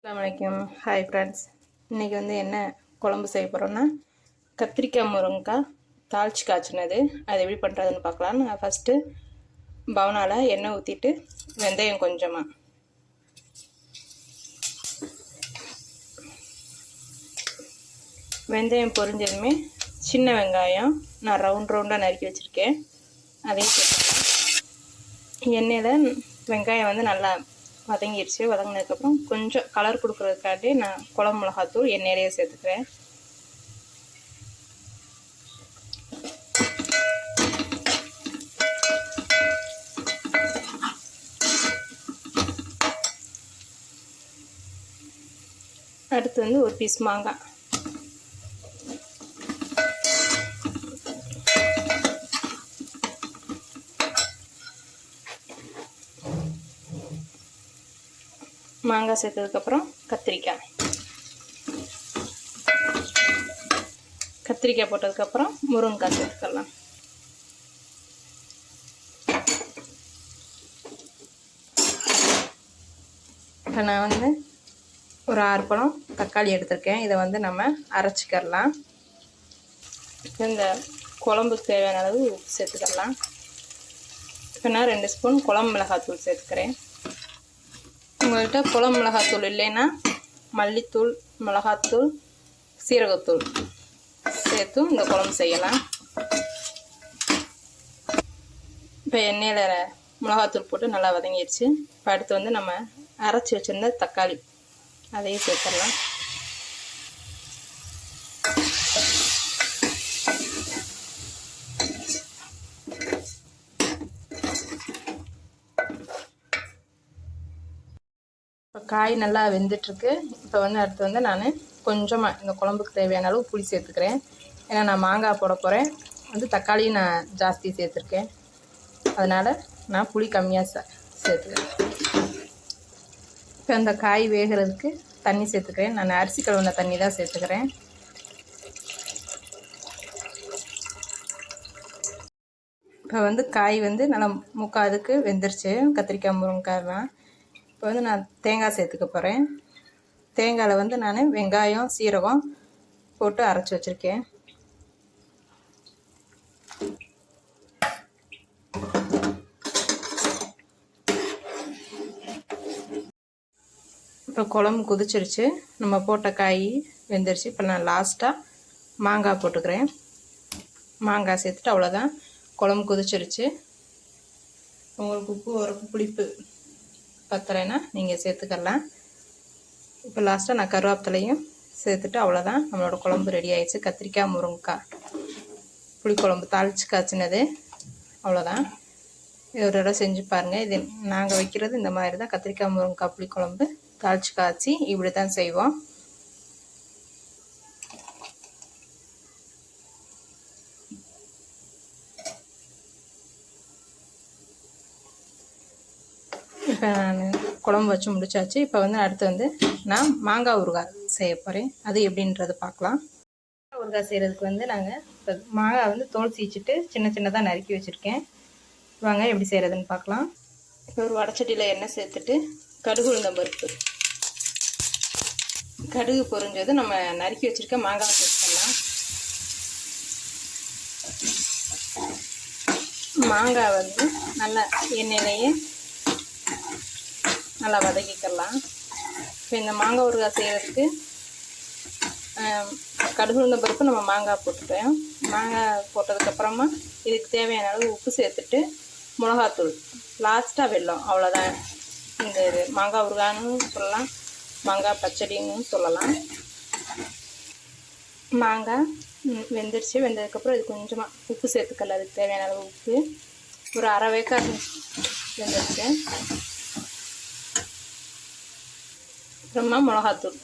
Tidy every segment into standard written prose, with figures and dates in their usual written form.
வணக்கம். Hi friends. இன்றைக்கி என்ன குழம்பு செய்ய போகிறோன்னா கத்திரிக்காய் முருங்கைக்காய் தாளித்து காய்ச்சினது. அதை எப்படி பண்ணுறதுன்னு பார்க்கலாம். நான் ஃபஸ்ட்டு பவுனால் எண்ணெய் ஊற்றிட்டு வெந்தயம் கொஞ்சமாக, வெந்தயம் பொரிஞ்சதுமே சின்ன வெங்காயம் நான் ரவுண்டாக நறுக்கி வச்சுருக்கேன், அதையும் சேர்த்துக்கலாம். எண்ணெயில் வெங்காயம் நல்லா வதங்கிடுச்சு. வதங்கினதுக்கப்புறம் கொஞ்சம் கலர் கொடுக்குறதுக்காண்டி நான் குழம்பு மிளகாத்தூள் எண்ணெயிலேயே சேர்த்துக்கிறேன். அடுத்து ஒரு பீஸ் மாங்காய், மாங்காய் சேர்த்ததுக்கப்புறம் கத்திரிக்காய் போட்டதுக்கப்புறம் முருங்கைக்காய் சேர்த்துக்கலாம். இப்போ நான் ஒரு 6 பழம் தக்காளி எடுத்திருக்கேன். இதை நம்ம அரைச்சிக்கலாம். இந்த குழம்புக்கு தேவையான அளவு உப்பு சேர்த்துக்கலாம். இப்போ நான் 2 ஸ்பூன் குழம்பு மிளகாத்தூள் சேர்த்துக்கிறேன். உங்கள்கிட்ட குழம்பு மிளகாத்தூள் இல்லைன்னா மல்லித்தூள், மிளகாத்தூள், சீரகத்தூள் சேர்த்தும் இந்த குழம்பு செய்யலாம். இப்போ எண்ணெயில் மிளகாத்தூள் போட்டு நல்லா வதங்கிடுச்சு. இப்போ அடுத்து நம்ம அரைச்சி வச்சுருந்த தக்காளி அதையும் சேர்த்துடலாம். இப்போ காய் நல்லா வெந்துட்டுருக்கு. இப்போ அடுத்து நான் கொஞ்சமாக இந்த குழம்புக்கு தேவையான அளவு புளி சேர்த்துக்கிறேன். ஏன்னா நான் மாங்காய் போட போகிறேன். தக்காளியும் நான் ஜாஸ்தி சேர்த்துருக்கேன், அதனால் நான் புளி கம்மியாக சேர்த்துக்கிறேன். இப்போ அந்த காய் வேகிறதுக்கு தண்ணி சேர்த்துக்கிறேன். நான் அரிசி கழுவின தண்ணி தான் சேர்த்துக்கிறேன். இப்போ காய் நல்லா முக்காதுக்கு வெந்துருச்சு. கத்திரிக்காய் முருங்கைக்காய்லாம். இப்போ நான் தேங்காய் சேர்த்துக்க போகிறேன். தேங்காயில் நான் வெங்காயம், சீரகம் போட்டு அரைச்சி வச்சுருக்கேன். இப்போ குழம்பு கொதிச்சிருச்சு. நம்ம போட்ட காய் வெந்துருச்சு. இப்போ நான் லாஸ்ட்டாக மாங்காய் போட்டுக்கிறேன். மாங்காய் சேர்த்துட்டு அவ்வளோதான், குழம்பு கொதிச்சிருச்சு. உங்களுக்கு உப்பு, உரப்பு, புளிப்பு பத்தலைன்னா நீங்கள் சேர்த்துக்கலாம். இப்போ லாஸ்ட்டாக நான் கருவேப்பிலையும் சேர்த்துட்டு அவ்வளோதான், நம்மளோட குழம்பு ரெடி ஆயிடுச்சு. கத்திரிக்காய் முருங்கைக்காய் புளிக்குழம்பு தாளித்து காய்ச்சினது அவ்வளோதான். இது ஒரு தடவை செஞ்சு பாருங்கள். இது நாங்கள் வைக்கிறது இந்த மாதிரி தான். கத்திரிக்காய் முருங்கைக்காய் புளிக்குழம்பு தாளித்து காய்ச்சி இப்படி தான் செய்வோம். இப்போ நான் குழம்பு வச்சு முடிச்சாச்சு. இப்போ அடுத்து நான் மாங்காய் ஊறுகாய் செய்ய போகிறேன். அது எப்படின்றது பார்க்கலாம். மாங்காய் ஊறுகாய் செய்கிறதுக்கு நாங்கள் இப்போ மாங்காய் தோல் சீச்சிட்டு சின்ன சின்னதாக நறுக்கி வச்சுருக்கேன். வாங்க எப்படி செய்கிறதுன்னு பார்க்கலாம். இப்போ ஒரு வடச்சட்டியில் எண்ணெய் சேர்த்துட்டு கடுகு, உளுந்தம் பருப்பு, கடுகு பொரிஞ்சது நம்ம நறுக்கி வச்சுருக்க மாங்காய் சேர்த்துக்கலாம். மாங்காய் நல்லா எண்ணெயிலேயே நல்லா வதக்கிக்கலாம். இப்போ இந்த மாங்காய் ஊறுகாய் செய்கிறதுக்கு கடுகு, உளுந்தம் பருப்பு நம்ம மாங்காய் போட்டுட்டோம். மாங்காய் போட்டதுக்கப்புறமா இதுக்கு தேவையான அளவு உப்பு சேர்த்துட்டு மிளகாத்தூள், லாஸ்ட்டாக வெல்லம், அவ்வளோதான். இந்த இது மாங்காய் ஊறுகாய்னு சொல்லலாம், மாங்காய் பச்சடின்னு சொல்லலாம். மாங்காய் வெந்துருச்சு. வெந்ததுக்கப்புறம் இது கொஞ்சமாக உப்பு சேர்த்துக்கல, அதுக்கு தேவையான அளவு உப்பு. ஒரு அரை வேக்காடு வெந்துருச்சு. அப்புறமா மிளகாத்தூள்,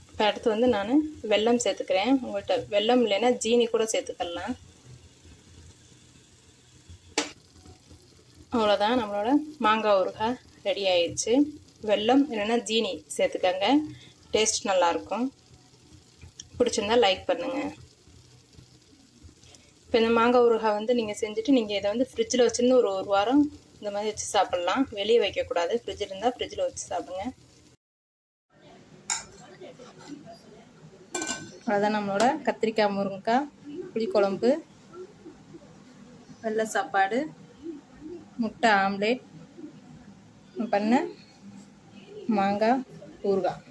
இப்போ அடுத்து நான் வெல்லம் சேர்த்துக்கிறேன். உங்கள்கிட்ட வெல்லம் இல்லைன்னா ஜீனி கூட சேர்த்துக்கலாம். அவ்வளோதான், நம்மளோட மாங்காய் ஊறுகாய் ரெடி ஆயிடுச்சு. வெல்லம் இல்லைன்னா ஜீனி சேர்த்துக்கங்க, டேஸ்ட் நல்லாயிருக்கும். பிடிச்சிருந்தா லைக் பண்ணுங்கள். இப்போ இந்த மாங்காய் ஊறுகாய் வந்து நீங்கள் செஞ்சுட்டு நீங்கள் இதை வந்து ஃப்ரிட்ஜில் வச்சுருந்து ஒரு வாரம் இந்த மாதிரி வச்சு சாப்பிட்லாம். வெளியே வைக்கக்கூடாது. ஃப்ரிட்ஜில் இருந்தால் ஃப்ரிட்ஜில் வச்சு சாப்பிடுங்க. அவ்வளோதான் நம்மளோட கத்திரிக்காய் முருங்கைக்காய் புளிக்குழம்பு, வெள்ளை சாப்பாடு, முட்டை ஆம்லேட் பண்ண மாங்காய் ஊறுகாய்.